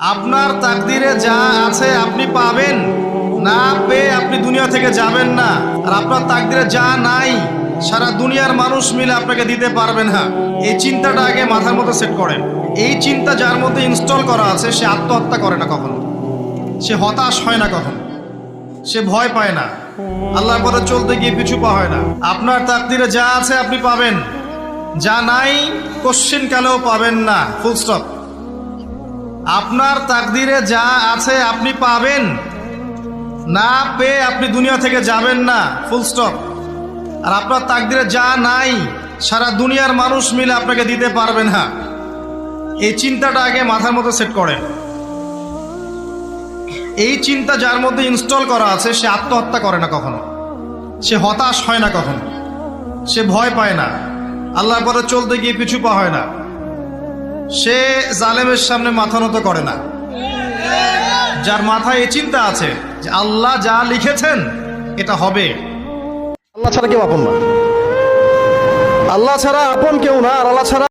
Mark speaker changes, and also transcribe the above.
Speaker 1: আপনার তাকদিরে যা আছে আপনি পাবেন, না পেয়ে আপনি দুনিয়া থেকে যাবেন না। আর আপনার তাকদিরে যা নাই সারা দুনিয়ার মানুষ মিলে আপনাকে দিতে পারবে না। এই চিন্তাটা আগে মাথার মধ্যে সেট করেন। এই চিন্তা যার মধ্যে ইনস্টল করা আছে সে আত্মহত্যা করে না কখনো, সে হতাশ হয় না কখনো, সে ভয় পায় না, আল্লাহর পথে চলতে গিয়ে পিছু পা হয় না। আপনার তাকদিরে যা আছে আপনি পাবেন, যা নাই কোশ্চিন কালেও পাবেন না, ফুল স্টপ। আপনার তাকদিরে যা আছে আপনি পাবেন, না পেয়ে আপনি দুনিয়া থেকে যাবেন না, ফুল স্টপ। আর আপনার তাকদিরে যা নাই সারা দুনিয়ার মানুষ মিলে আপনাকে দিতে পারবে না। এই চিন্তাটা আগে মাথার মধ্যে সেট করেন। এই চিন্তা যার মধ্যে ইনস্টল করা আছে সে আত্মহত্যা করে না কখনো, সে হতাশ হয় না কখনো, সে ভয় পায় না, আল্লাহর পথে চলতে গিয়ে পিছু পা হয় না, সে জালেমের সামনে মাথা নত করে না। যার মাথায় এই চিন্তা আছে যে আল্লাহ যা লিখেছেন এটা হবে।
Speaker 2: আল্লাহ ছাড়া কেউ আপন না, আল্লাহ ছাড়া আপন কেউ না, আর আল্লাহ ছাড়া